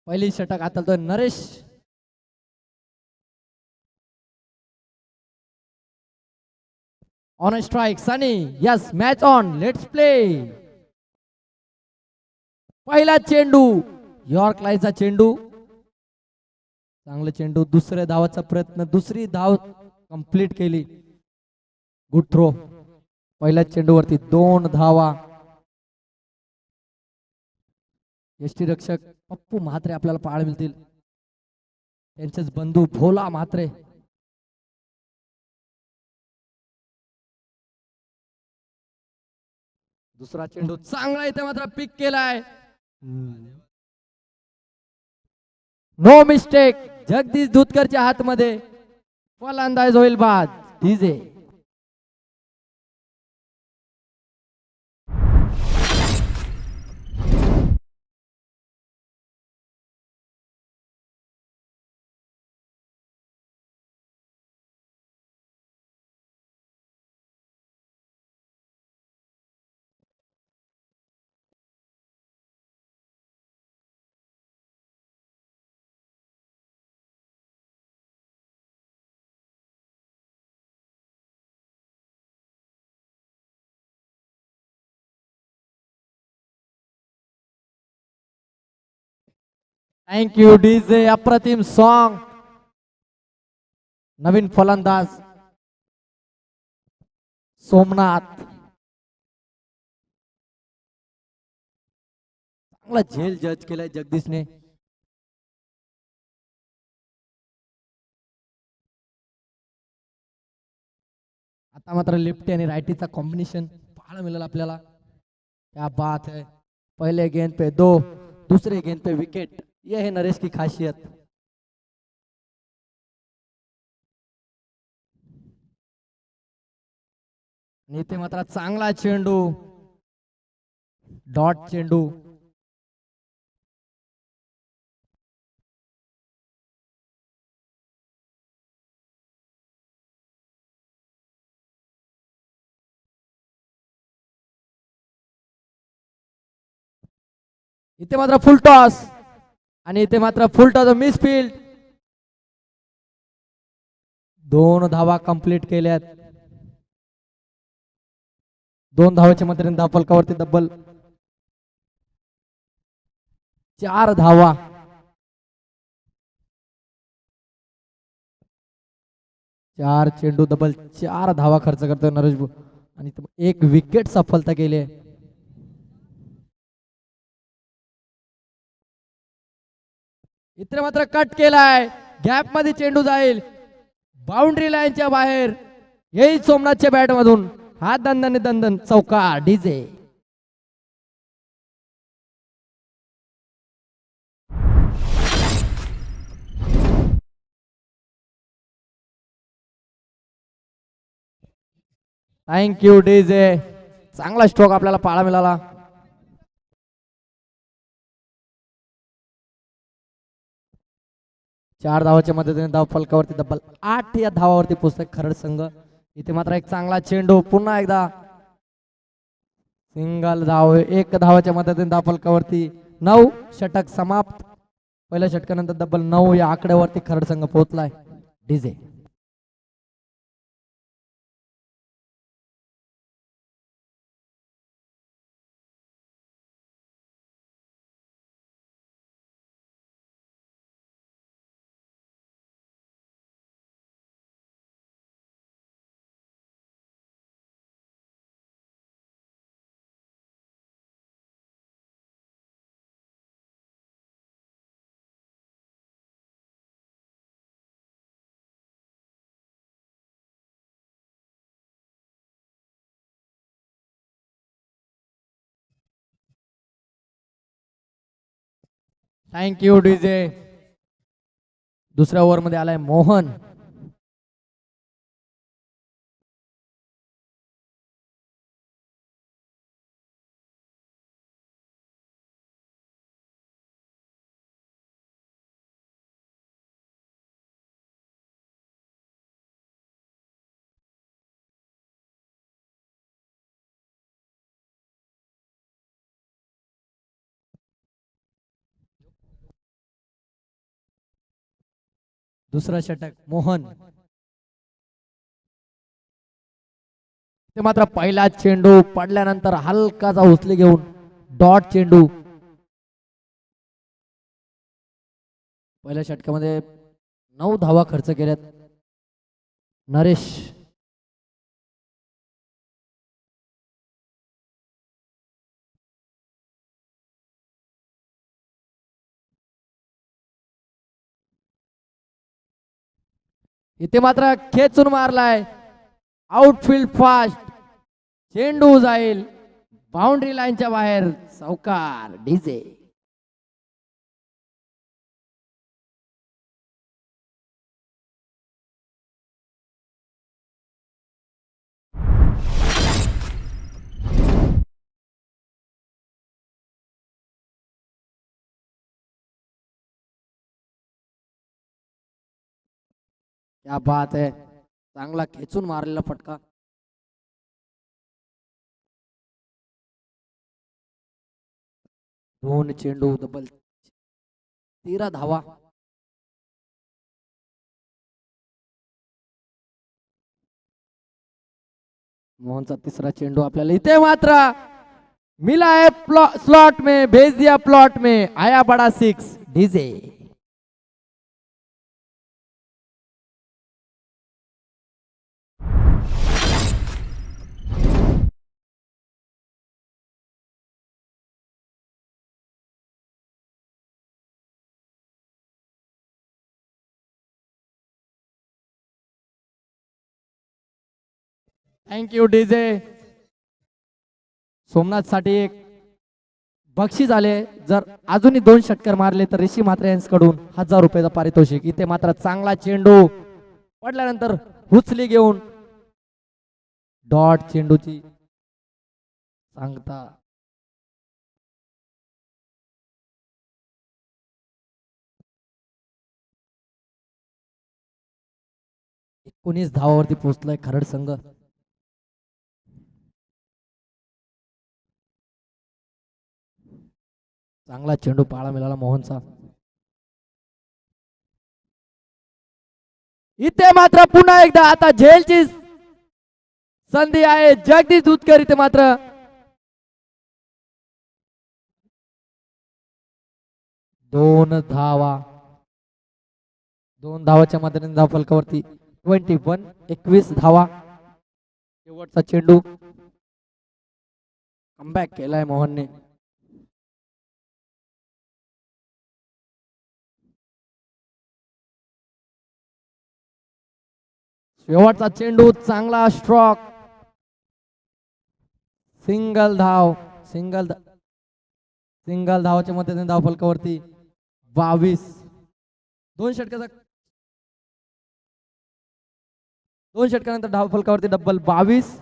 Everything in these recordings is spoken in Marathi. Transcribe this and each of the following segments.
पहिली षटक हाताळतोय Naresh. On strike Sunny. Yes match on. Let's play. पहिला चेंडू यॉर्क लाईनचा चेंडू. चांगला चेंडू. दुसऱ्या धावाचा प्रयत्न. दुसरी धाव कंप्लीट केली. Good throw. पहिल्या चेंडूवरती 2 धावा. यष्टी रक्षक पप्पू म्हात्रे आपल्याला पाहायला मिळतील. त्यांचेच बंधू भोला म्हात्रे. दुसरा चेंडू चांगला इथे मात्र पिक केलाय. No mistake. जगदीश दूधकरच्या हातमध्ये. फलंदाज होईल बाद. डीजे. Thank you DJ. अप्रतिम सॉन्ग. नवीन फलंदाज सोमनाथ. चांगला झेल जज केलाय जगदीशने. आता मात्र लेफ्टी आणि रायटीचा कॉम्बिनेशन पाहायला मिळेल आपल्याला. क्या बात है. पहले गेंद पे 2, दूसरे गेंद पे विकेट. ये है नरेश की खासियत. इथे मात्र चांगला चेंडू. डॉट चेंडू. इथे मात्र फुल टॉस. आणि इथे मात्र फुल टॉस मिस फील्ड. 2 धावा कंप्लीट केल्यात. 2 धावाच्या मदतीने धाव फलकावरती डबल. 4 धावा. 4 चेंडू डबल. 4 धावा खर्च करतोय नरेश भाऊ. आणि 1 विकेट सफलता केली आहे. इथे मात्र कट केलाय. गॅप मध्ये चेंडू जाईल. बाउंड्री लाईनच्या बाहेर. येईल सोमनाथच्या बॅट मधून. हा दंदन दंदन चौकार. डीजे. Thank you DJ. चांगला स्ट्रोक आपल्याला पाहायला मिळाला. चार धावाच्या मदतीने धाव फलकावरती डबल. 8 या धावावरती पोहोचतोय खरड संघ. इथे मात्र एक चांगला चेंडू. पुन्हा एकदा सिंगल धाव. 1 धावाच्या मदतीने धाव फलकावरती. 9 षटक समाप्त. पहिल्या षटकानंतर डबल 9 या आकड्यावरती खरड संघ पोहोचलाय. डीजे. Thank you DJ. दुसऱ्या ओव्हर मध्ये आलाय मोहन. दुसरा षटक मोहन. ते मात्र पहिला चेंडू पडल्यानंतर हलकाचा उचली घेऊन डॉट चेंडू. पहिल्या षटकामध्ये 9 धावा खर्च केल्यात नरेश. इथे मात्र खेचून मारलाय आउटफील्ड फास्ट. चेंडू जाईल बाउंड्री लाईनच्या बाहेर. सावकार डीजे. क्या बात है, चांगला खेचून मारलेला फटका. दोन चेंडू डबल 13 धावा. मोहनचा तिसरा चेंडू आपल्याला इथे मात्र मिला है स्लॉट में, भेज दिया प्लॉट में, आया बड़ा 6 डीजे. Thank you DJ. सोमनाथ साठी एक बक्षीस आले. जर अजूनही 2 षटकार मारले तर ऋषी म्हात्रे यांच्याकडून 1000 रुपयाचा पारितोषिक. इथे मात्र चांगला चेंडू पडल्यानंतर उचली घेऊन डॉट चेंडूची सांगता. एकोणीस धावावरती पोहोचलाय खरड संघ. चांगला चेंडू पाहायला मिळाला मोहनचा. इथे मात्र पुन्हा एकदा आता झेलची संधी आहे. जगदीश दूधकर इथे मात्र दोन धावाच्या मदतीने धाव फलकावरती 21 धावा. शेवटचा चेंडू कमबॅक केलाय मोहनने. शेवटचा चेंडू चांगला स्ट्रोक. सिंगल धावाच्या मदतीने धाव फलकावरती 22. 2 षटकानंतर धाव फलकावरती डबल 22.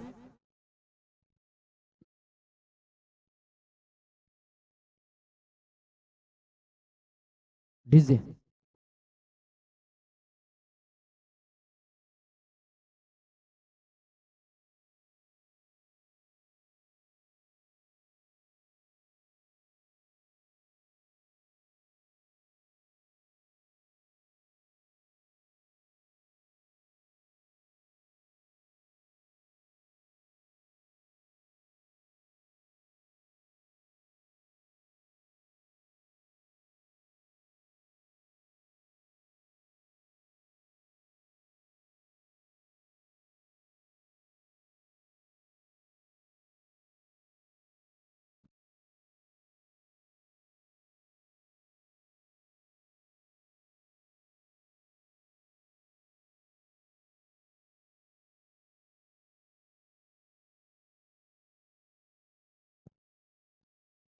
डीजे.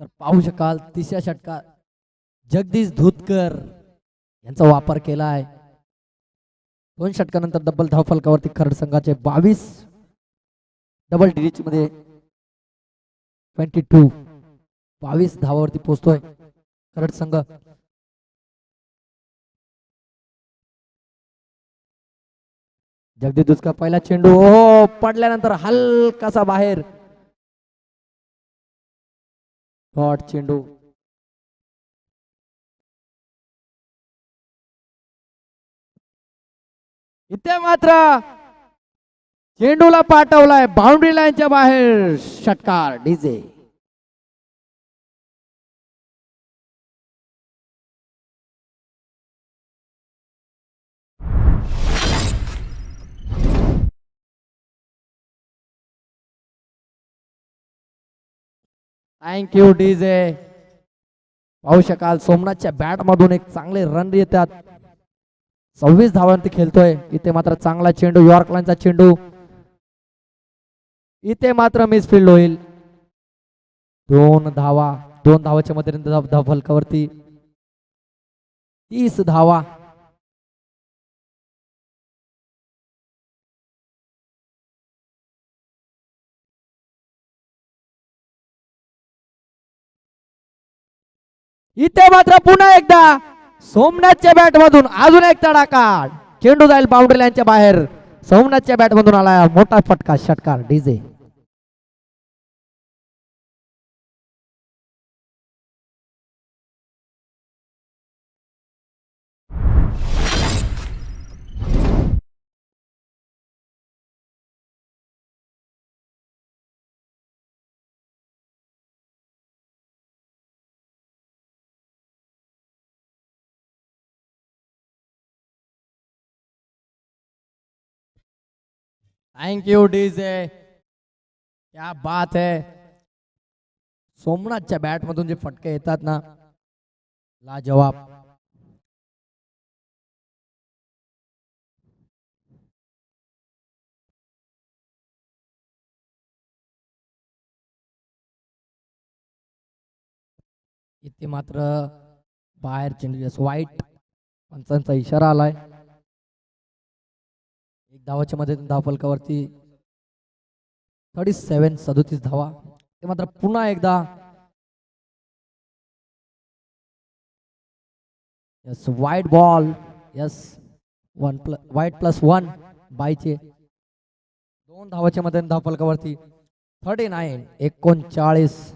तर पाहू शकाल तिसऱ्या षटकात जगदीश धुतकर यांचा वापर केला आहे. 2 षटकानंतर डबल धाव फलकावरती खरड संघाचे 22. डबल डिजिट मध्ये 22 धावावरती पोहोचतोय खरड संघ. जगदीश धुतकर पहिला चेंडू पडल्यानंतर हलकासा बाहेर. डॉट चेंडू. इथे मात्र चेंडूला पाठवलाय बाउंड्री लाईनच्या बाहेर. षटकार डीजे. Thank you DJ. पाहू शकाल सोमनाथच्या बॅट मधून एक चांगले रन येतात. 26 धावांती खेळतोय. इथे मात्र चांगला चेंडू, यॉर्क लाईनचा चेंडू. इथे मात्र मिसफिल्ड होईल. 2 धावा, 2 धावाच्या मध्ये धाव फलकावरती 30 धावा. इथे मात्र पुन्हा एकदा सोमनाथच्या बॅट मधून अजून एक तडाखा. चेंडू जाईल बाउंड्री लाईनच्या बाहेर. सोमनाथच्या बॅट मधून आला मोठा फटका. षटकार डीजे. Thank you DJ. क्या बात है. सोमनाथच्या बॅट मधून जे फटके येतात ना, लाजवाब. इथे मात्र बाहेर चेंडू वाईट. पंचांचा इशारा आलाय. एक धावाच्या मध्ये धाव फलकावरती 37 धावा. ते मात्र पुन्हा एकदा यस वाईट बॉल. यस वाईट +1 बायचे 2 धावाच्या मध्ये धाव फलकावरती 39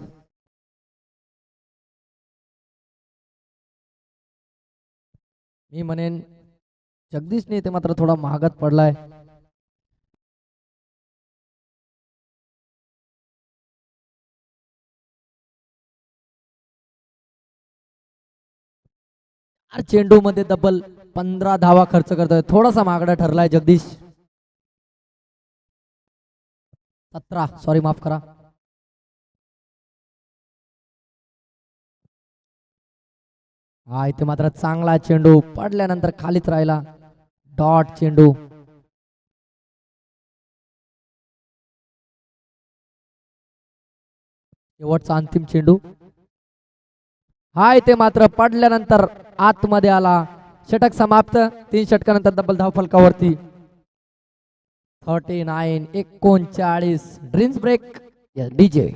मी म्हणेन जगदीशने ते मात्र थोडा महागात पडलाय. चेंडू मध्ये डबल 15 धावा खर्च करतोय. थोडासा महागडा ठरलाय जगदीश. 17 सॉरी माफ करा. हा इथे मात्र चांगला चेंडू पडल्यानंतर खालीच राहिला. डॉट चेंडू. शेवटचा अंतिम चेंडू. हा इथे मात्र पडल्यानंतर आतमध्ये आला. षटक समाप्त. 3 षटकानंतर डबल धाव फलकावरती 39 dreams break DJ.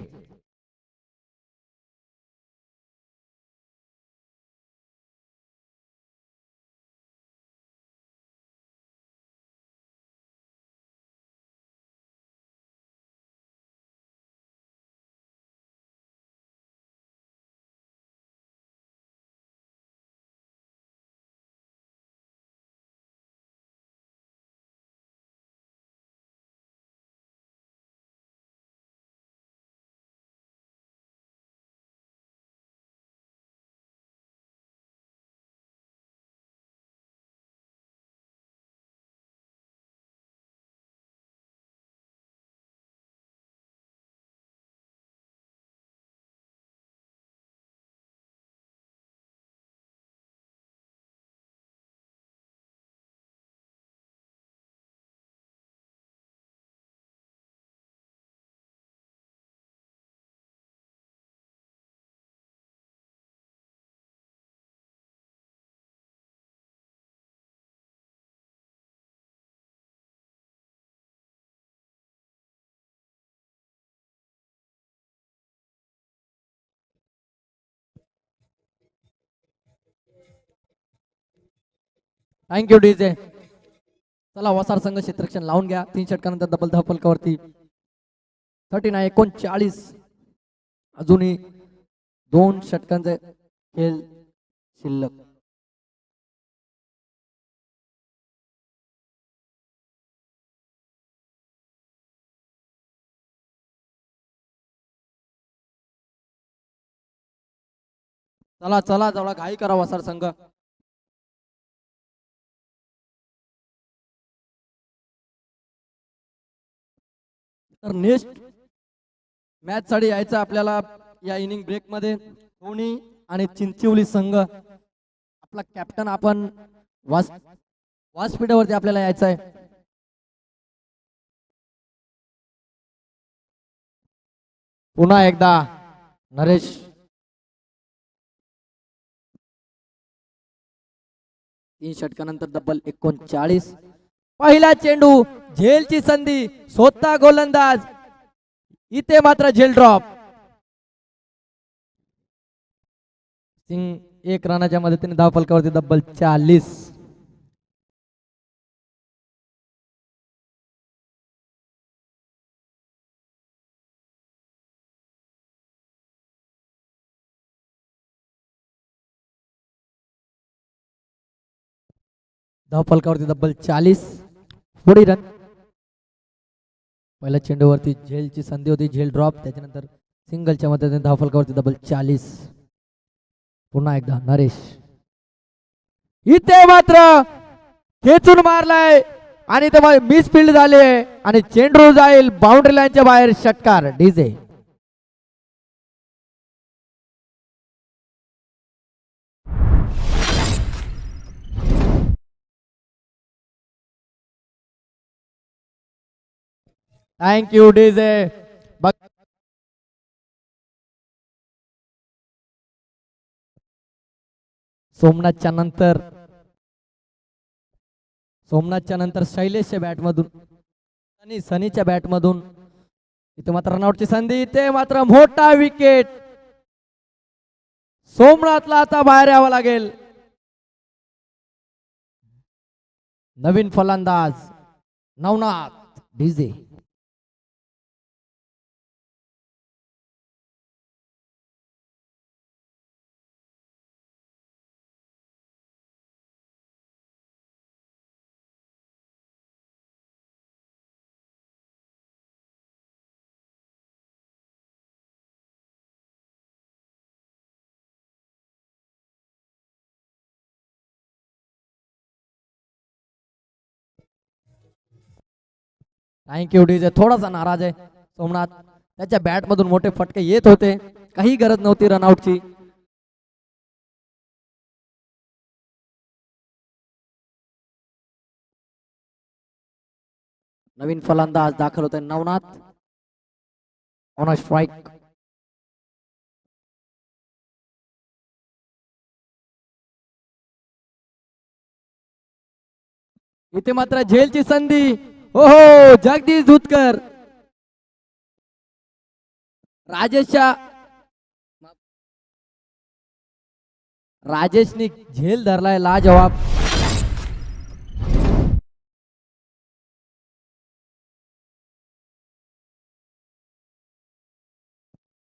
Thank you DJ. चला वसार संघ क्षेत्ररक्षण लावून घ्या. 3 षटकानंतर डबल धाव फलकावरती 39 अजूनही 2 षटकांचे खेळ शिल्लक. चला चला जवळ घाई करा वसाड संघ. तर नेक्स्ट मॅच साठी यायचं आपल्याला या इनिंग ब्रेक मध्ये धोनी आणि चिंचिवली संघ. आपला कॅप्टन आपण व्यासपीठावरती आपल्याला यायचं आहे. पुन्हा एकदा नरेश. 3 षटकानंतर डबल 39. पहिला चेंडू झेलची संधी स्वतः गोलंदाज. इथे मात्र झेल ड्रॉप. सिंग 1 रनाच्या मदतीने धाव फलकावरती डबल 40. धाव फलकावरती डबल 40. पुढे रन. पहिल्या चेंडूवरती झेलची संधी होती, झेल ड्रॉप. त्याच्यानंतर सिंगलच्या मदतीने धाव फलकावरती डबल 40. पुन्हा एकदा नरेश. इथे मात्र खेचून मारलाय आणि ते मिस फील्ड झाले आणि चेंडू जाईल बाउंड्री लाईनच्या बाहेर. षटकार डीजे. Thank you DJ. सोमनाथच्या नंतर शैलेशच्या बॅट मधून सनीच्या बॅट मधून इथे मात्र रनआउटची संधी. इथे मात्र मोठा विकेट. सोमनाथला आता बाहेर यावं लागेल. नवीन फलंदाज नवनाथ डीजे. Thank you DJ. थोडासा नाराज आहे सोमनाथ. त्याच्या बॅट मधून मोठे फटके येत होते, काही गरज नव्हती रनआउटची. नवीन फलंदाज दाखल होते नवनाथ. On strike. इथे मात्र झेलची संधी. हो जगदीश धुतकर. राजेशनी झेल धरलाय लाजवाब.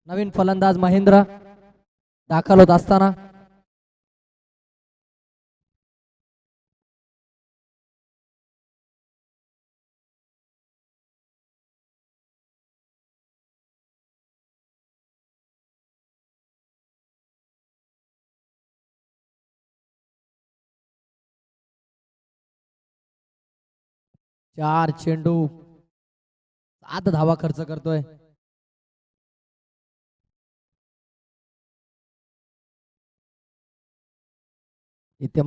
नवीन फलंदाज महेंद्र दाखल होत असताना 4 चेंडू 7 धावा खर्च करतोय. इथे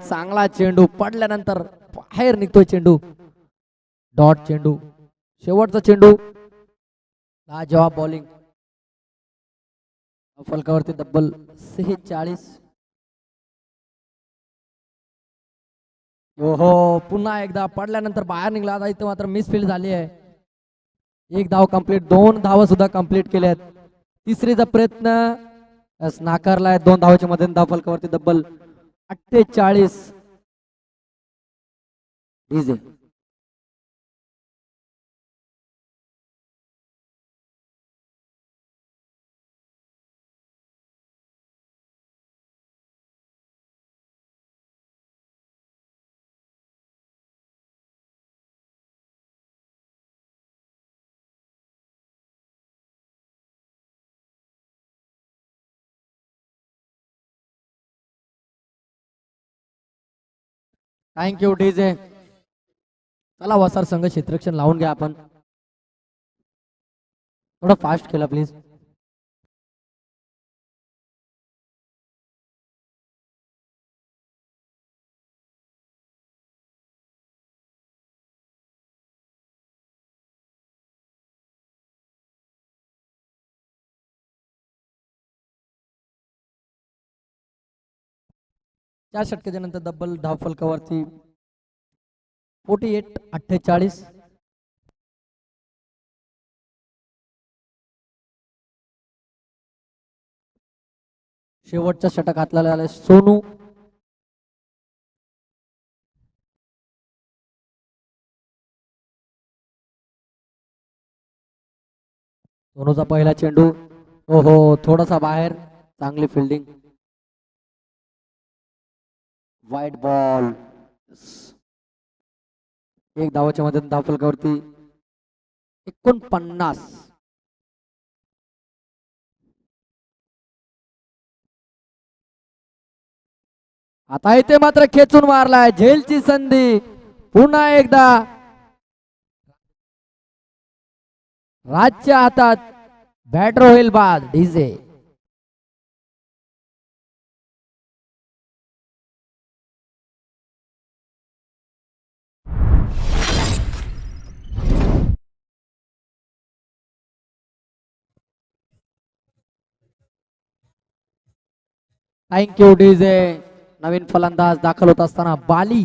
चांगला चेंडू पडल्यानंतर बाहेर निघतोय चेंडू. डॉट चेंडू. शेवटचा चेंडू. जवाब बॉलिंग. फलकावरती डबल 46. पुन्हा एकदा पडल्यानंतर बाहेर निघाला. आता इथे मात्र मिसफील्ड झाली आहे. 1 धाव कंप्लीट. 2 धावा सुद्धा कंप्लीट केल्या आहेत. तिसरीचा प्रयत्न नाकारलाय. 2 धावाच्या मध्ये धाव फलकावरती डबल 48. डीजे. Thank you DJ. चला वसार संघ क्षेत्ररक्षण लावून घ्या आपण. थोडं फास्ट केला प्लीज. चार षटकाच्या नंतर डबल धाव फलकावरती 48-48. शेवटचा षटक हातला आलाय सोनू. सोनूचा पहिला चेंडू. ओहो थोडासा बाहेर. चांगली फिल्डिंग. वाईट बॉल. एक धावाच्या मध्ये धाव फलकावरती 49. आता इथे मात्र खेचून मारलाय. झेलची संधी पुन्हा एकदा राजच्या हातात. बॅटर होईल बाद. DJ thank you DJ. नवीन फलंदाज दाखल होत असताना बालू.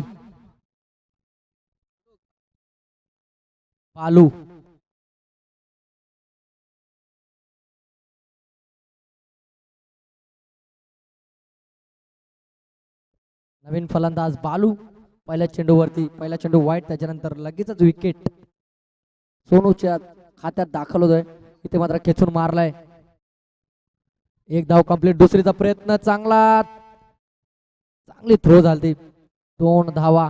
नवीन फलंदाज बालू. पहिल्या चेंडूवरती पहिला चेंडू वाईट. त्याच्यानंतर लगेचच विकेट सोनूच्या खात्यात दाखल होतोय. इथे मात्र खेचून मारलाय. एक धाव कंप्लीट. दुसरीचा प्रयत्न चांगली थ्रो झाली. 2 धावा.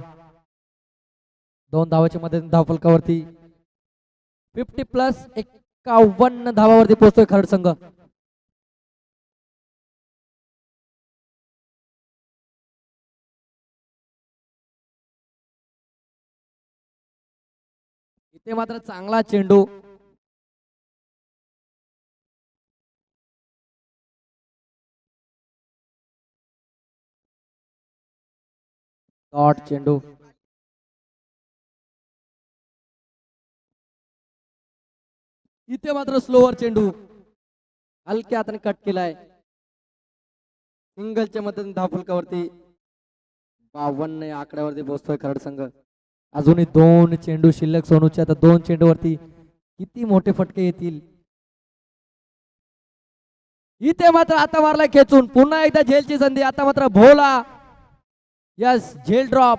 2 धावाच्या मध्ये धाव फलकावरती 50+ 51 धावावरती पोहोचतोय खरड संघ. इथे मात्र चांगला चेंडू. डॉट चेंडू. इथे मात्र स्लोवर चेंडू हलक्या हाताने कट केलाय. सिंगलच्या मदतीने धाव फलकावरती 52 या आकड्यावरती पोहोचतोय खरड संघ. अजूनही 2 चेंडू शिल्लक सोनूच्या. तर 2 चेंडूवरती किती मोठे फटके येतील. इथे मात्र आता मारलाय खेचून. पुन्हा एकदा झेलची संधी. आता मात्र भोला. यस झेल ड्रॉप.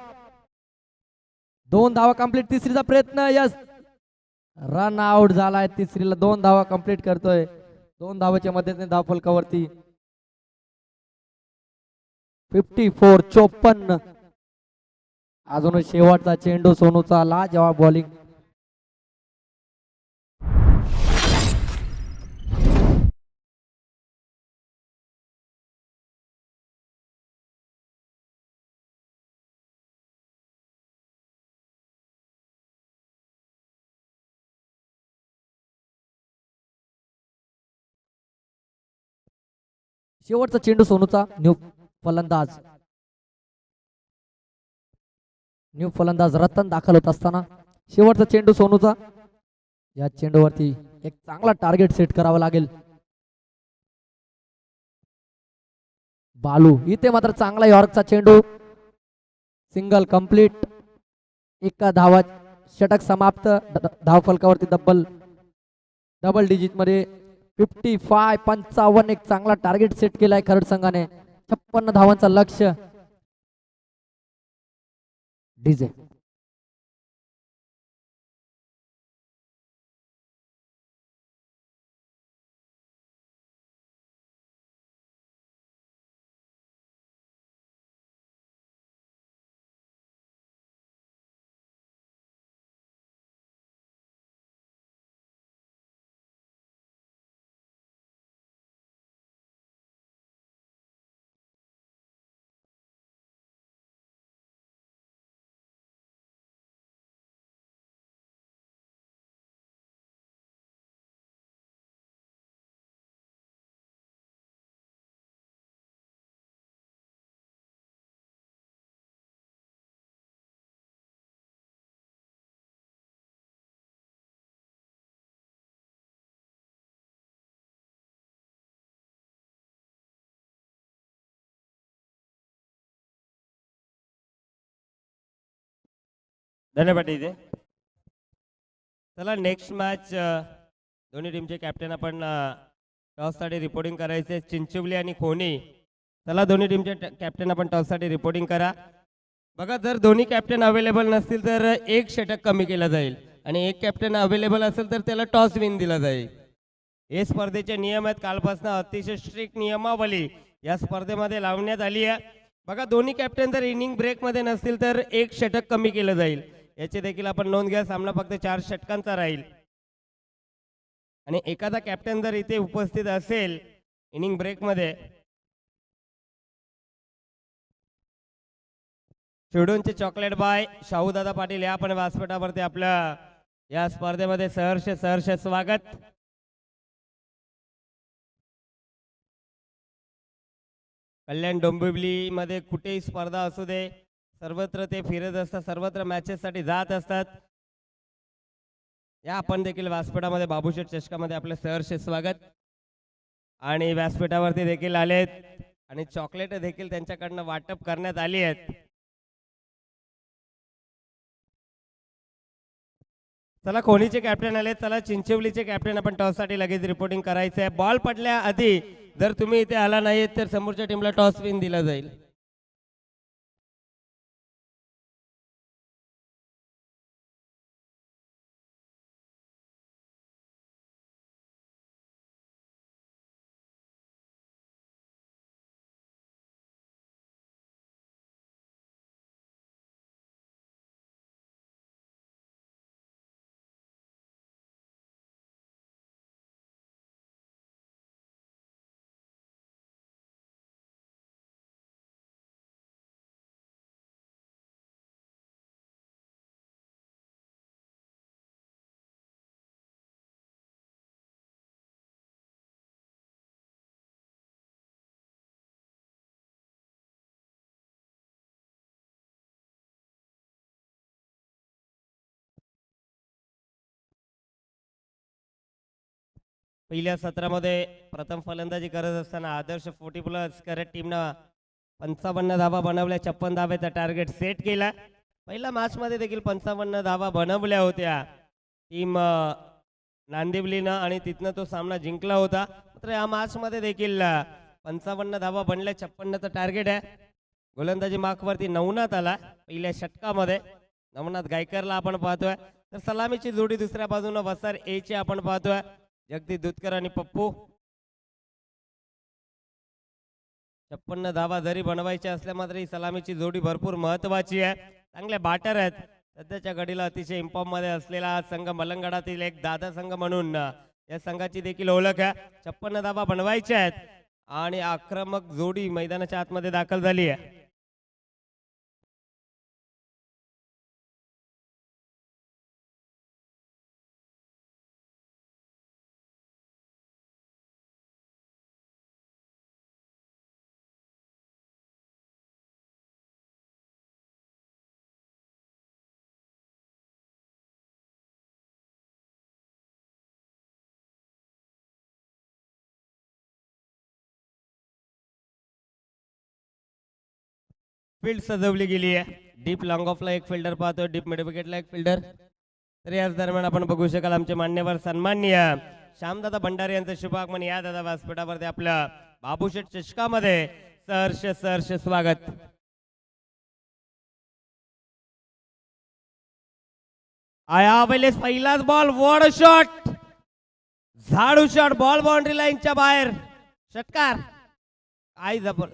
2 धावा कंप्लीट. तिसरीचा प्रयत्न. यस रन आउट झालाय. तिसरीला 2 धावा कंप्लीट करतोय. 2 धावाच्या मदतीने धाव फलकावरती 54-54. अजून शेवटचा चेंडू सोनूचा. लाजवाब बॉलिंग. शेवटचा चेंडू सोनूचा. न्यू फलंदाज रतन दाखल होत असताना शेवटचा चेंडू सोनूचा. या चेंडूवरती एक चांगला टार्गेट सेट करावा लागेल. बालू. इथे मात्र चांगला यॉर्कचा चेंडू. Single complete. एका धावा षटक समाप्त. धाव फलकावरती डबल डिजिट मध्ये 55 एक चांगला टार्गेट सेट केलाय खरड संघाने. 56 धावांचा लक्ष्य. डीजे धन्यवाद इथे. चला नेक्स्ट मॅच दोन्ही टीमचे कॅप्टन आपण टॉससाठी रिपोर्टिंग करायचे. चिंचवली आणि खोनी. चला दोन्ही टीमचे कॅप्टन आपण टॉससाठी रिपोर्टिंग करा. बघा जर दोन्ही कॅप्टन अवेलेबल नसतील तर एक षटक कमी केला जाईल आणि एक कॅप्टन अवेलेबल असेल तर त्याला टॉस विन दिला जाईल. हे स्पर्धेचे नियम आहेत. कालपासून अतिशय स्ट्रिक्ट नियमावली या स्पर्धेमध्ये लावण्यात आली आहे. बघा दोन्ही कॅप्टन जर इनिंग ब्रेकमध्ये नसतील तर एक षटक कमी केलं जाईल. याची देखील आपण नोंद घ्या. सामना फक्त 4 षटकांचा राहील आणि एखादा कॅप्टन जर इथे उपस्थित असेल इनिंग ब्रेकमध्ये, शिवडोनचे चॉकलेट बाय शाहूदादा पाटील या पण व्यासपीठावरती आपल्या या स्पर्धेमध्ये सहर्ष स्वागत. कल्याण डोंबिवली मध्ये कुठेही स्पर्धा असू दे, सर्वत्र ते फिरत असतात, सर्वत्र मॅचेस साठी जात असतात. या आपण देखील व्यासपीठामध्ये बाबूशेठ चषकामध्ये आपले सहर्ष स्वागत. आणि व्यासपीठावरती देखील आलेत आणि चॉकलेट देखील त्यांच्याकडनं वाटप करण्यात आली आहेत. चला कोहलीचे कॅप्टन आले. चला चिंचवलीचे कॅप्टन आपण टॉस साठी लगेच रिपोर्टिंग करायचं आहे. बॉल पडल्या आधी जर तुम्ही इथे आला नाहीत तर समोरच्या टीमला टॉस विन दिला जाईल. पहिल्या सत्रामध्ये प्रथम फलंदाजी करत असताना आदर्श 40+ करत टीमनं 55 धावा बनवल्या. 56 धावेचा टार्गेट सेट केला. पहिल्या मॅच मध्ये देखील 55 धावा बनवल्या होत्या टीम नांदिवलीनं आणि तिथनं तो सामना जिंकला होता. मात्र या मॅच मध्ये देखील 55 धावा बनल्या. 56चं टार्गेट आहे. गोलंदाजी मार्कवरती नवनाथ आला पहिल्या षटकामध्ये. नवनाथ गायकरला आपण पाहतोय. तर सलामीची जोडी दुसऱ्या बाजूनं वसार ए ची आपण पाहतोय. जगदीश दुधकर आणि पप्पू. 56 धावा जरी बनवायच्या असल्या मात्र ही सलामीची जोडी भरपूर महत्वाची आहे. चांगले बॅटर आहेत. सध्याच्या घडीला अतिशय इम्फॉर्म मध्ये असलेला हा संघ मलंगडातील एक दादा संघ म्हणून या संघाची देखील ओळख आहे. 56 धावा बनवायच्या आहेत आणि आक्रमक जोडी मैदानाच्या आतमध्ये दाखल झाली आहे. फील्ड सजवली गेली आहे. डीप लॉंग ऑफला एक फिल्डर पाहतो. डीप मिड विकेटला एक फिल्डर. तर याच दरम्यान आपण बघू शकाल आमचे मान्यवर सन्माननीय श्यामदादा भंडारे यांचं शुभागमन या दादा व्यासपीठावरती आपल्या बाबूशेठ चषकामध्ये सहर्ष स्वागत. आया वेळेस पहिलाच बॉल वॉड शॉट, झाडू शॉट, बॉल बाउंड्री लाईनच्या बाहेर. षटकार काय जबर.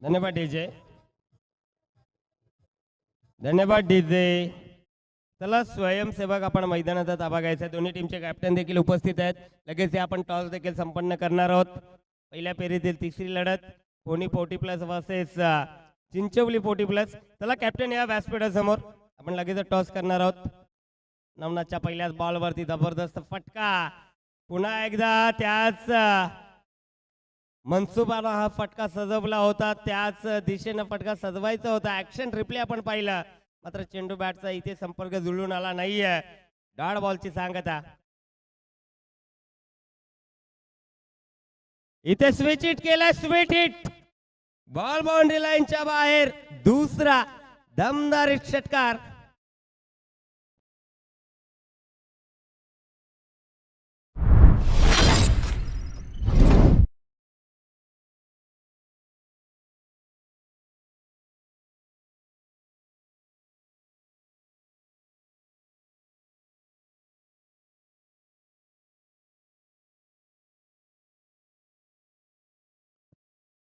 धन्यवाद डीजे. धन्यवाद डीजे. चला स्वयंसेवक आपण मैदानाचा ताबा घ्यायचा. दोन्ही टीमचे कॅप्टन देखील उपस्थित आहेत. लगेच आपण टॉस देखील संपन्न करणार आहोत. पहिल्या फेरीतील तिसरी लढत कोणी 40+ वर्सेस चिंचवली 40+. चला कॅप्टन या व्यासपीठासमोर आपण लगेच टॉस करणार आहोत. नवनाथच्या पहिल्याच बॉलवरती जबरदस्त फटका. पुन्हा एकदा त्याच मनसुबानं हा फटका सजवला होता, त्याच दिशेनं फटका सजवायचा होता. ऍक्शन रिप्ले आपण पाहिलं, मात्र चेंडू बॅटचा इथे संपर्क जुळून आला नाहीये. डॉट बॉलची सांगता. इथे स्विच हिट केला, स्वीट हिट, बॉल बाउंड्री लाईनच्या बाहेर. दुसरा दमदार षटकार.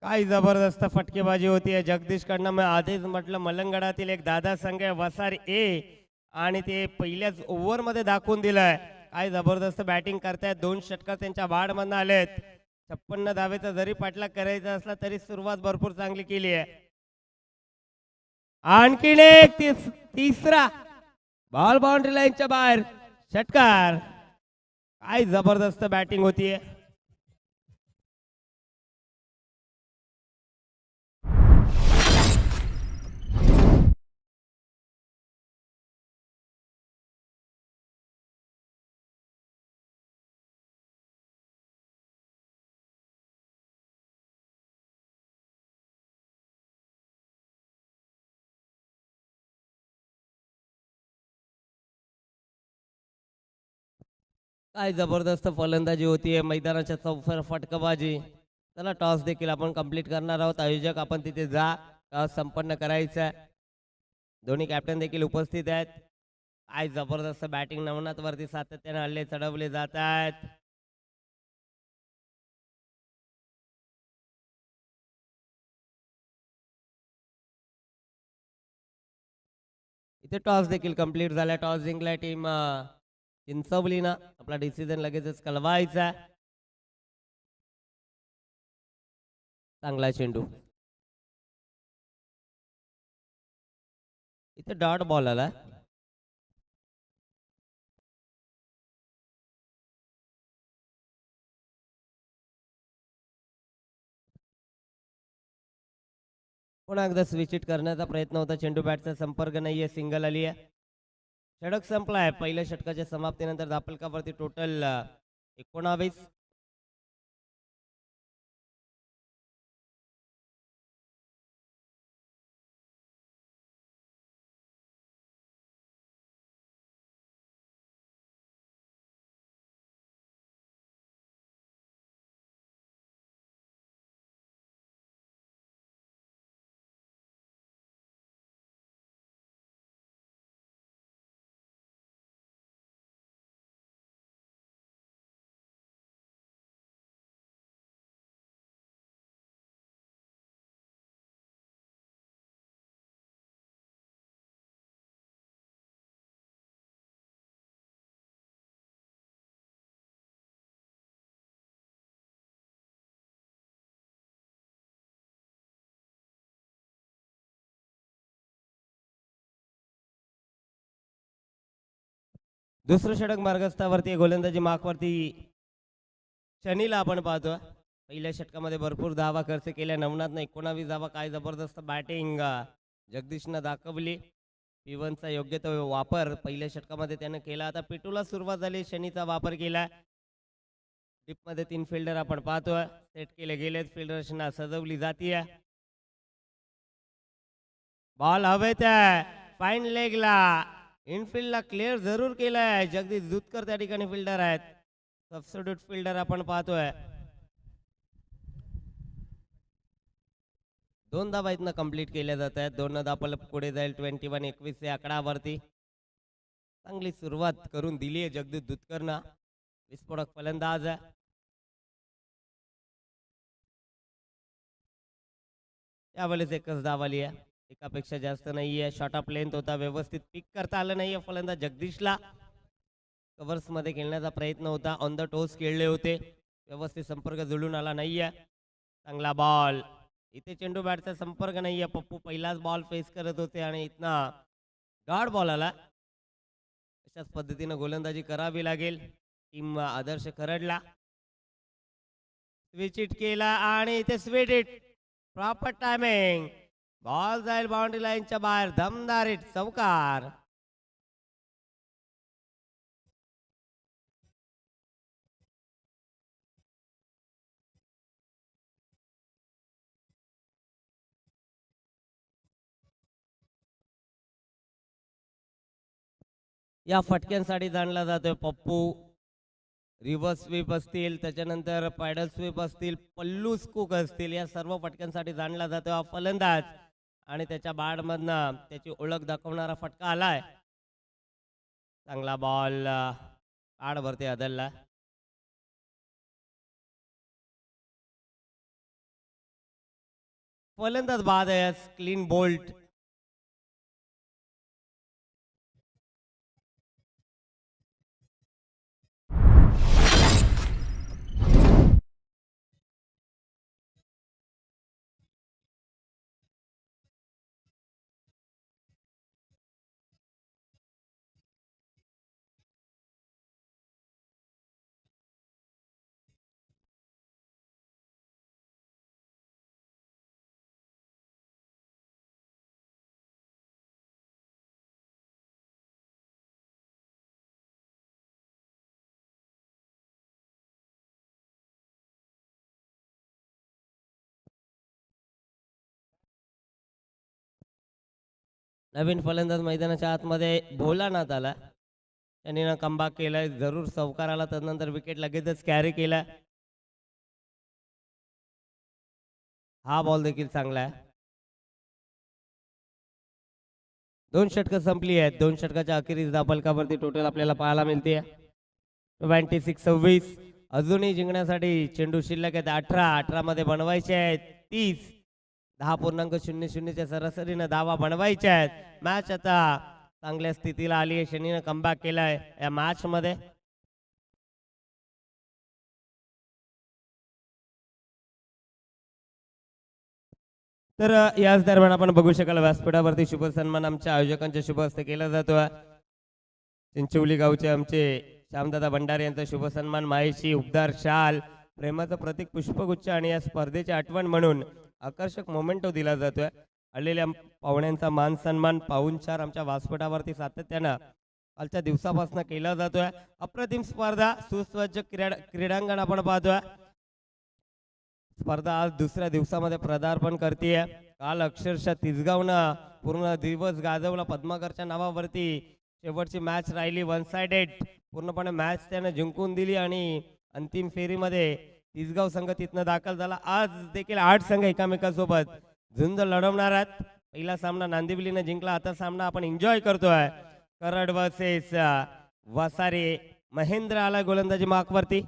काय जबरदस्त फटकेबाजी होती जगदीश कडनं. मी आधीच म्हटलं मलंगडातील एक दादा संघ आहे वसार ए, आणि ते पहिल्याच ओव्हर मध्ये दाखवून दिलंय. काय जबरदस्त बॅटिंग करतायत. 2 षटकार त्यांच्या बाडमधनं आलेत. 56 धावेचा जरी पाठलाग करायचा असला तरी सुरुवात भरपूर चांगली केली आहे. आणखीन एक तिसरा बॉल बाउंड्री लाईनच्या बाहेर षटकार. काय जबरदस्त बॅटिंग होतीये. काय जबरदस्त फलंदाजी होतीये, मैदानाच्या चौफर फटकाबाजी. चला टॉस देखील आपण कंप्लीट करणार आहोत. आयोजक आपण तिथे जा, टॉस संपन्न करायचा. दोन्ही कॅप्टन देखील उपस्थित आहेत. काय जबरदस्त बॅटिंग नवनाथ वरती सातत्याने हल्ले चढवले जात आहेत. इथे टॉस देखील कंप्लीट झाला. टॉस जिंकला टीम चिंचवलीनं. आपला डिसिजन लगेचच कळवायचा. चांगला चेंडू. इथे डॉट बॉल आला. पुन्हा एकदा स्विच हिट करण्याचा प्रयत्न होता. चेंडू बॅटचा संपर्क नाहीये, सिंगल आली आहे. षटक संपलाय. पहिल्या षटकाच्या समाप्तीनंतर धापलकावरती टोटल 19. दुसरं षटक मार्गस्थावरती, गोलंदाजी मार्कवरती शनीला आपण पाहतो. पहिल्या षटकामध्ये भरपूर धावा खर्च केल्या नवनाथनं. 19 धावा. काय जबरदस्त बॅटिंग जगदीशनं दाखवली. P1चा योग्य तो वापर पहिल्या षटकामध्ये त्यानं केला. आता पिटूला सुरुवात झाली. शनीचा वापर केला. मध्ये 3 फिल्डर आपण पाहतोय. सेट केले गेलेत. फिल्डर रचना सजवली जातीय. बॉल हवेत आहे. फाईन लेगला इनफिल्डला क्लिअर जरूर केलाय. जगदीश दुधकर त्या ठिकाणी फिल्डर आहेत. सबस्टिट्यूट फिल्डर आपण पाहतोय. 2 धावा इथनं कंप्लीट केल्या जात आहेत. 2 धावा पुढे जाईल. 21-21 या आकडावरती चांगली सुरुवात करून दिली आहे जगदीश दुधकरनं. विस्फोटक फलंदाज. यावेळेस एकच धाव आली आहे. एकापेक्षा जास्त नाहीये. शॉर्ट ऑफ लेंथ होता. व्यवस्थित पिक करता आलं नाहीये फलंदाज जगदीशला. कव्हर्स मध्ये खेळण्याचा प्रयत्न होता. ऑन द टोस खेळले होते. व्यवस्थित संपर्क जुळून आला नाहीये. चांगला बॉल. इथे चेंडू बॅटचा संपर्क नाहीये. पप्पू पहिलाच बॉल फेस करत होते आणि इथनं डॉट बॉल आला. अशाच पद्धतीनं गोलंदाजी करावी लागेल टीम आदर्श खरडला. स्विच इट केला आणि इथे sweet it proper timing. Ball जाईल बाउंड्री लाईनच्या बाहेर. दमदार इट चौकार. या फटक्यांसाठी जाणला जातोय पप्पू. रिव्हर्स स्वीप असतील, त्याच्यानंतर पॅडल स्वीप असतील, पल्लू स्कूक असतील, या सर्व फटक्यांसाठी जाणला जातो हा फलंदाज. आणि त्याच्या बॅटमधनं त्याची ओळख दाखवणारा फटका आलाय. चांगला बॉल आड भरते अदलला. फलंदाज बाद आहे. Clean bolt. नवीन फलंदाज मैदानाच्या आतमध्ये भोलानाथ आला. त्यांनी ना कमबॅक केलाय. जरूर चौकार आला, त्यानंतर विकेट लगेचच कॅरी केला. हा बॉल देखील चांगला आहे. 2 षटकं संपली आहेत. 2 षटकाच्या अखेरीस धापलकावरती टोटल आपल्याला पाहायला मिळते 26-26. अजूनही जिंकण्यासाठी चेंडू शिल्लक आहेत 18 मध्ये बनवायचे आहेत 30. 10.00च्या सरासरीनं धावा बनवायच्या आहेत. मॅच आता चांगल्या स्थितीला आली आहे. शनीनं कमबॅक केलाय या मॅच मध्ये. तर याच दरम्यान आपण बघू शकाल व्यासपीठावरती शुभ सन्मान आमच्या आयोजकांच्या शुभ हस्ते केला जातो. चिंचवली गावचे आमचे श्यामदादा भंडारे यांचा शुभ सन्मान मायेशी उबदार शाल, प्रेमाचं प्रतीक पुष्पगुच्छ आणि या स्पर्धेची आठवण म्हणून आकर्षक मोमेंटो दिला जातोय. आलेल्या पाहुण्यांचा मान सन्मान पाहुणचार आमच्या व्यासपीठावरती सातत्यानं कालच्या दिवसापासून केला जातोय. अप्रतिम स्पर्धा, सुसज्ज क्रीडांगण आपण पाहतोय. स्पर्धा आज दुसऱ्या दिवसामध्ये पदार्पण करतेय. काल अक्षरशः तिसगावनं पूर्ण दिवस गाजवला. पद्माकरच्या नावावरती शेवटची मॅच राहिली 1 साइडेड. पूर्णपणे मॅच त्यानं जिंकून दिली आणि अंतिम फेरीमध्ये तिसगाव संघ तिथनं दाखल झाला. आज देखील 8 संघ एकामेकांसोबत झुंज लढवणार आहेत. पहिला सामना नांदिवलीनं जिंकला. आता सामना आपण एन्जॉय करतोय. करड वर्सेस वसारे. महेंद्र आला गोलंदाजी मार्कवरती.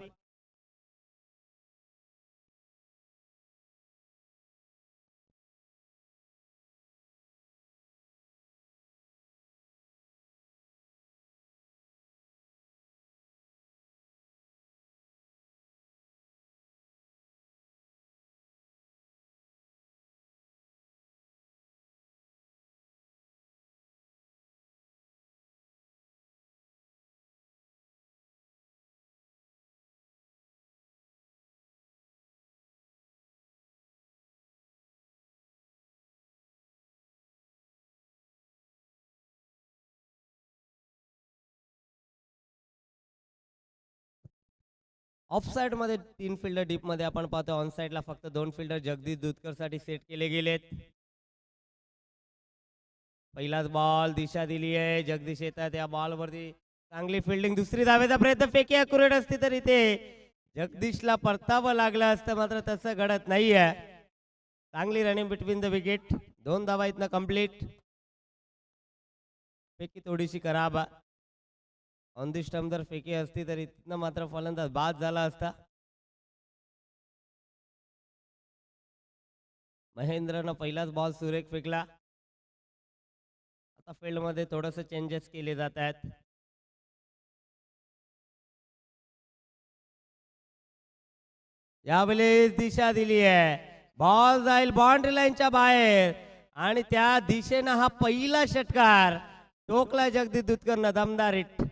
ऑफ साइड मध्ये 3 फिल्डर डीप मध्ये आपण पाहतो. ऑन साइडला फक्त 2 फिल्डर जगदीश दूधकर साठी सेट केले गेलेत. पहिलाच बॉल दिशा दिली आहे. जगदीश येतात या बॉल वरती. चांगली फिल्डिंग. दुसरी धावेचा प्रयत्न. फेकी अॅक्युरेट असते तर इथे जगदीशला परतावं लागलं असतं, मात्र तसं घडत नाहीये. चांगली रनिंग बिटवीन द विकेट. 2 धावा इथनं कंप्लीट. फेकी थोडीशी खराब. ऑन दी स्टंप जर फेकी असती तर इथनं मात्र फलंदाज बाद झाला असता. महेंद्रनं पहिलाच बॉल सुरेख फेकला. आता फील्ड मध्ये थोडस चेंजेस केले जात आहेत. यावेळेस दिशा दिली आहे. बॉल जाईल बाउंड्री लाईनच्या बाहेर आणि त्या दिशेनं हा पहिला षटकार टोकला जगदीश दूधकरनं. दमदार हिट.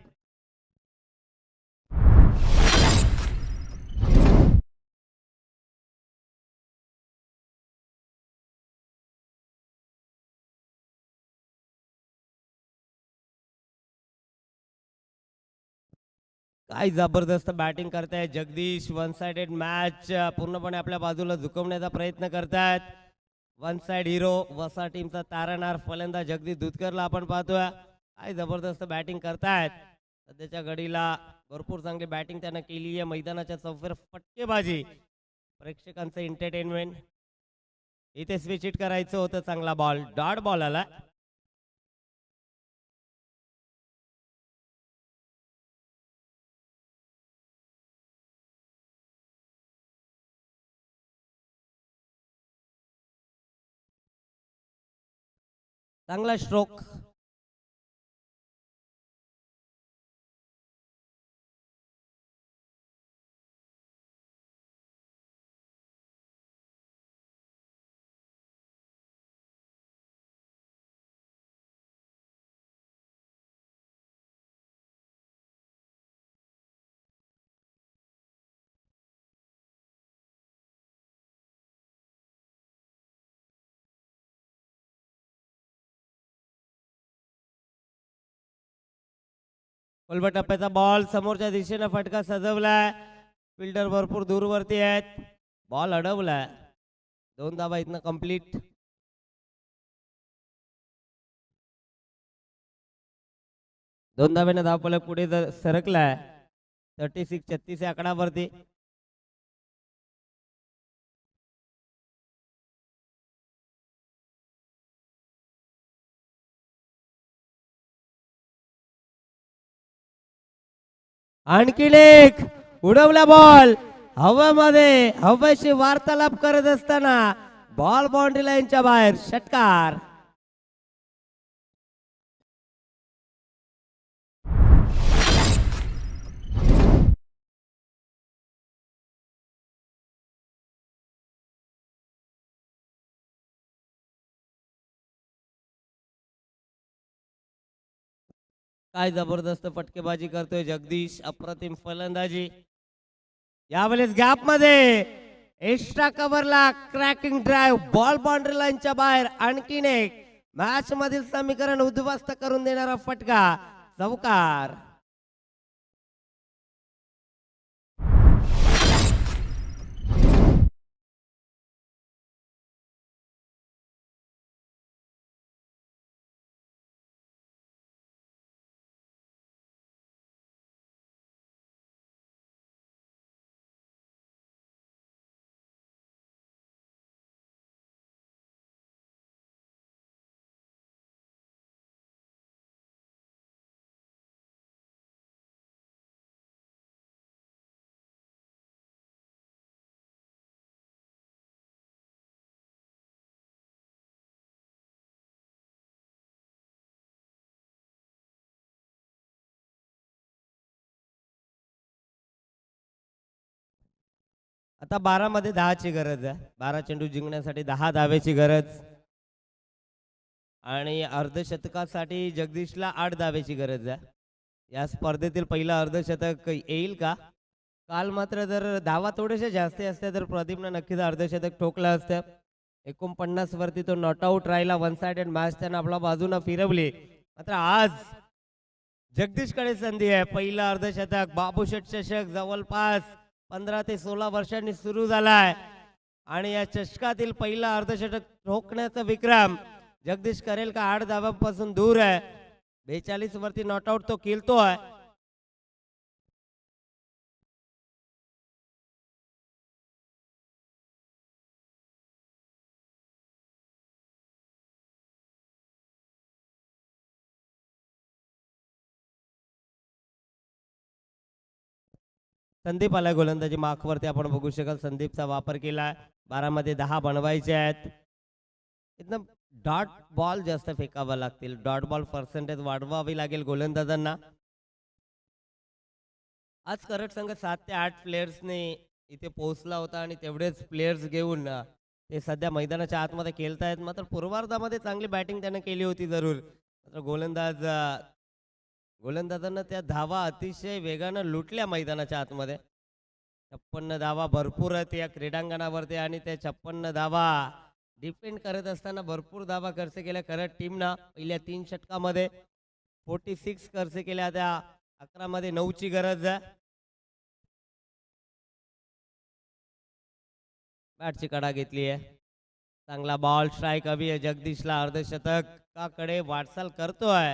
काय जबरदस्त बॅटिंग करतायत जगदीश. वन साइडेड मॅच पूर्णपणे आपल्या बाजूला झुकवण्याचा प्रयत्न करतायत. वन साइड हिरो वसा टीमचा तारणहार फलंदाज जगदीश दुधकरला आपण पाहतोय. काय जबरदस्त बॅटिंग करतायत. सध्याच्या घडीला भरपूर चांगली बॅटिंग त्यानं केली आहे. मैदानाच्या चौफेर फटकेबाजी, प्रेक्षकांचं एंटरटेनमेंट. इथे स्विच हिट करायचं होतं. चांगला बॉल, डॉट बॉल आला. चांगला स्ट्रोक. खोलबट टप्प्याचा बॉल समोरच्या दिशेने फटका सजवलाय. फिल्डर भरपूर दूरवरती आहेत. बॉल अडवलाय. 2 धावा इथनं कंप्लीट. दोन धाब्याने धावफलक पुढे सरकलाय. 36-36 या आकडावरती. आणखीन एक उडवला बॉल हवेमध्ये. हवेशी वार्तालाप करत असताना बॉल बाउंड्री लाईनच्या बाहेर. षटकार. काय जबरदस्त फटकेबाजी करतोय जगदीश. अप्रतिम फलंदाजी. यावेळेस गॅप मध्ये एक्स्ट्रा कव्हरला क्रॅकिंग ड्राईव्ह. बॉल बाउंड्री लाईनच्या बाहेर. आणखीन एक मॅच मधील समीकरण उद्ध्वस्त करून देणारा फटका. चौकार. आता 12 मध्ये 10ची गरज आहे. 12 चेंडू जिंकण्यासाठी 10 धावेची गरज. आणि अर्धशतकासाठी जगदीशला 8 धावेची गरज आहे. या स्पर्धेतील पहिला अर्धशतक येईल का? काल मात्र जर धावा थोडेसे जास्त असते तर प्रदीपनं नक्कीच अर्धशतक ठोकलं असतं. 49 वरती तो नॉट आउट राहिला. वन साइडेड मॅच त्यानं आपल्या बाजूनं फिरवली. मात्र आज जगदीशकडे संधी आहे. पहिला अर्धशतक. बाबूशेठ चषक जवळपास 15 ते 16 वर्षांनी सुरू झालाय आणि या चषकातील पहिला अर्धशतक ठोकण्याचा विक्रम जगदीश करेल का? 8 धावांपासून दूर आहे. 42 वरती नॉट आउट तो खेळतोय. संदीप आला गोलंदाजी मार्कवरती. आपण बघू शकाल संदीपचा वापर केला. 12 मध्ये 10 बनवायचे आहेत. एकदम डॉट बॉल जास्त फेकावा लागतील. डॉट बॉल पर्सेंटेज वाढवावी लागेल गोलंदाजांना. आज करट संघ 7 ते 8 प्लेयर्सने इथे पोहोचला होता आणि तेवढेच प्लेयर्स घेऊन ते सध्या मैदानाच्या आतमध्ये खेळतायत. मात्र पूर्वार्धामध्ये चांगली बॅटिंग त्याने केली होती जरूर. मात्र गोलंदाजांना त्या धावा अतिशय वेगानं लुटल्या मैदानाच्या आतमध्ये. 56 धावा भरपूर आहेत या क्रीडांगणावरती आणि त्या 56 धावा डिफेंड करत असताना भरपूर धावा खर्च केल्या करत टीमनं. पहिल्या 3 षटकामध्ये 46 खर्च केल्या. त्या 11 मध्ये 9ची गरज आहे. बॅटची कडा घेतली आहे. चांगला बॉल स्ट्राईक हवी आहे जगदीशला. अर्धशतकाकडे वाटचाल करतोय.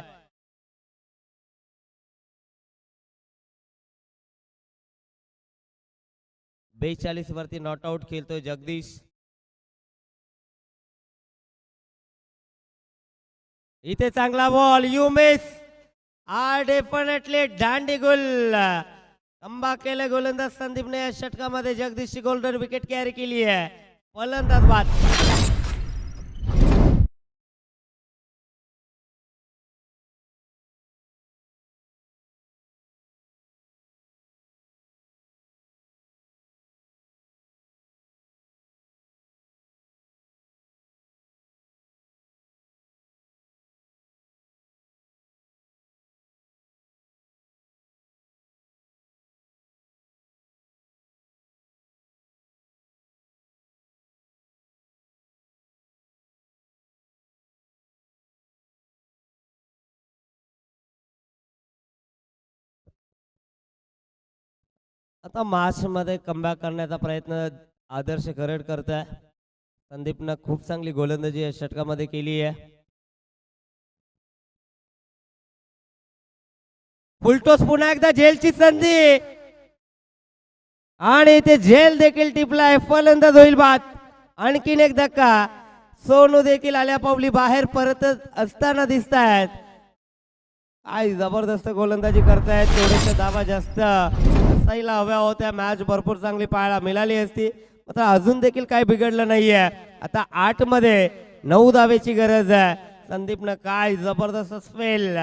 बेचाळीस वरती नॉट आउट खेळतोय जगदीश. इथे चांगला बॉल यू मिस. डेफिनेटली दांडी गुल. अंबा केले गोलंदाज संदीपने या षटकामध्ये जगदीशची गोल्डन विकेट कॅरी केली आहे. फलंदाज बाद. आता मार्च मध्ये कमबॅक करण्याचा प्रयत्न आदर्श करड करत आहे. संदीपनं खूप चांगली गोलंदाजी या षटकामध्ये केली आहे. फुलटॉस पुन्हा एकदा झेलची संधी आणि ते झेल देखील टिपलाय. फलंदाज होईल बाद. आणखीन एक धक्का. सोनू देखील आल्या पावली बाहेर परत असताना दिसत आहेत. काय जबरदस्त गोलंदाजी करतायत. थोडेसे धावा जास्त असायला हव्या होत्या. मॅच भरपूर चांगली पाहायला मिळाली असती. मात्र अजून देखील काही बिघडलं नाहीये. आता 8 मध्ये 9 धावेची गरज आहे. संदीपनं काय जबरदस्त स्पेल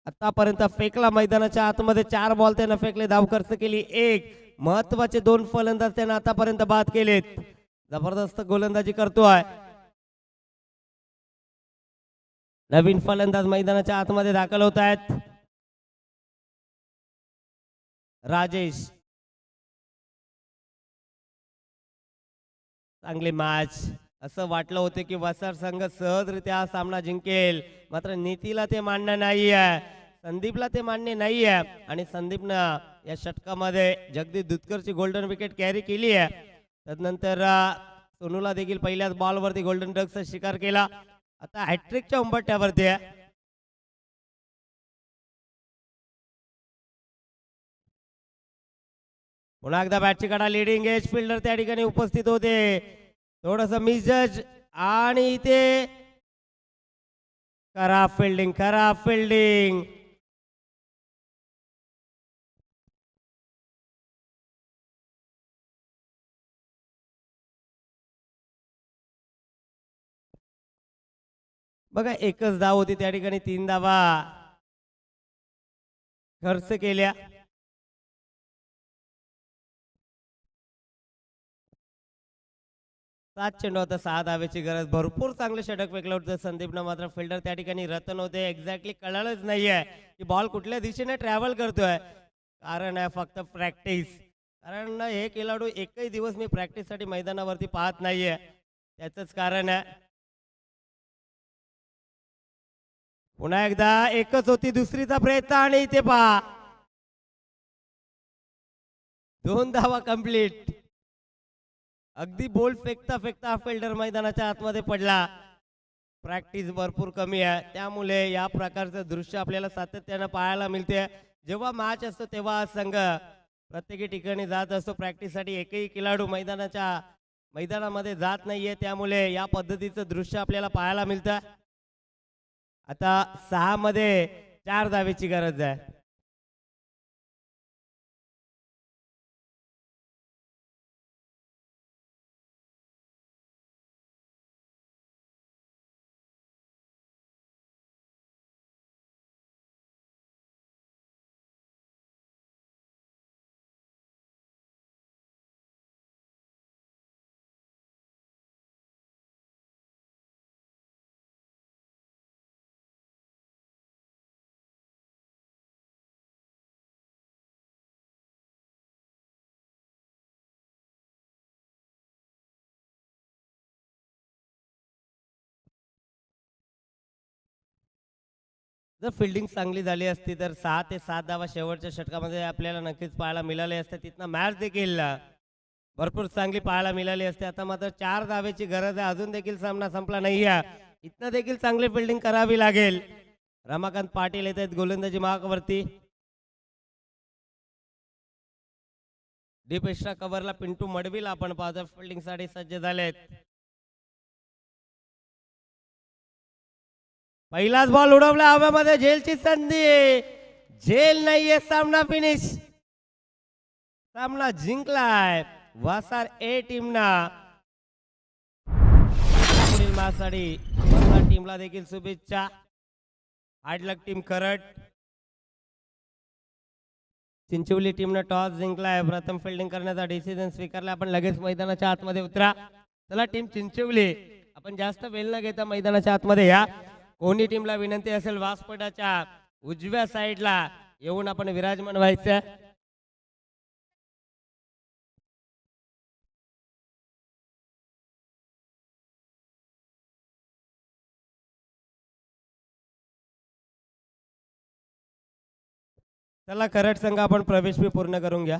आतापर्यंत फेकला. मैदानाच्या आतमध्ये 4 बॉल त्यानं फेकले. धाव खर्च केली 1. महत्वाचे 2 फलंदाज त्यानं आतापर्यंत बाद केलेत. जबरदस्त गोलंदाजी करतोय. नवीन फलंदाज मैदानाच्या आतमध्ये दाखल होत आहेत. राजेश. चांगली मॅच. असं वाटलं होतं की वसार संघ सहजरित्या हा सामना जिंकेल. मात्र नीतीला ते मान्य नाही आहे. संदीपला ते मान्य नाही आहे. आणि संदीपनं या षटकामध्ये जगदीश दुधकरची गोल्डन विकेट कॅरी केली आहे. तदनंतर सोनूला देखील पहिल्याच बॉलवरती गोल्डन डकचा शिकार केला. आता हॅट्रिकच्या उंबरठ्यावरती आहे. पुन्हा एकदा बॅटची कडा. लिडिंग एज फिल्डर त्या ठिकाणी उपस्थित होते. थोडस मिसजज आणि इथे खराब फिल्डिंग. खराब फिल्डिंग. बघा एकच धाव होती त्या ठिकाणी 3 धावा खर्च केल्या. सात चेंडू होता 6 धावेची गरज. भरपूर चांगले षटक फेकलं होतं संदीपनं. मात्र फिल्डर त्या ठिकाणी रतन होते. एक्झॅक्टली कळालंच नाहीये की बॉल कुठल्या दिशेने ट्रॅव्हल करतोय. कारण आहे फक्त प्रॅक्टिस. कारण हे खेळाडू एकही दिवस मी प्रॅक्टिस साठी मैदानावरती पाहत नाहीये. त्याच कारण आहे. पुन्हा एकदा एकच होती दुसरीचा प्रयत्न आणि इथे पहा 2 धावा कंप्लीट. अगदी बोल फेकता फेकता फिल्डर मैदानाच्या आतमध्ये पडला. प्रॅक्टिस भरपूर कमी आहे. त्यामुळे या प्रकारचं दृश्य आपल्याला सातत्यानं पाहायला मिळते. जेव्हा मॅच असतो तेव्हा संघ प्रत्येकी ठिकाणी जात असतो प्रॅक्टिससाठी. एकही खेळाडू मैदानामध्ये जात नाहीये. त्यामुळे या पद्धतीचं दृश्य आपल्याला पाहायला मिळतं. आता 6 मध्ये 4 धावेची गरज आहे. जर फिल्डिंग चांगली झाली असती तर 6 ते 7 धावा शेवटच्या षटकामध्ये आपल्याला नक्कीच पाहायला मिळाले असते. तिथनं मॅच देखील भरपूर चांगली पाहायला मिळाली असते. आता मात्र 4 धावेची गरज आहे. अजून देखील सामना संपला नाही आहे. इथनं देखील चांगली फिल्डिंग करावी लागेल. रमाकांत पाटील येत आहेत गोलंदाजी मार्कवरती. डीप एक्स्ट्रा कव्हरला पिंटू मडवील आपण पाहतो फिल्डिंग साठी सज्ज झालेत. पहिलाच बॉल उडवला हवेमध्ये. झेलची संधी. झेल नाहीये. सामना फिनिश. सामना जिंकलाय वासार ए टीमना. पुढील मॅचसाठी वासार टीमला देखील शुभेच्छा. हार्ड लक टीम करट. चिंचवली टीमनं टॉस जिंकलाय. प्रथम फिल्डिंग करण्याचा डिसिजन स्वीकारला. आपण लगेच मैदानाच्या आतमध्ये उतरा. चला टीम चिंचवली, आपण जास्त वेळ न घेता मैदानाच्या आतमध्ये या. कोणी टीमला विनंती असेल व्यासपीठाच्या उजव्या साईडला येऊन आपण विराजमान व्हायचं. चला करट संघ आपण प्रवेश पूर्ण करून घ्या.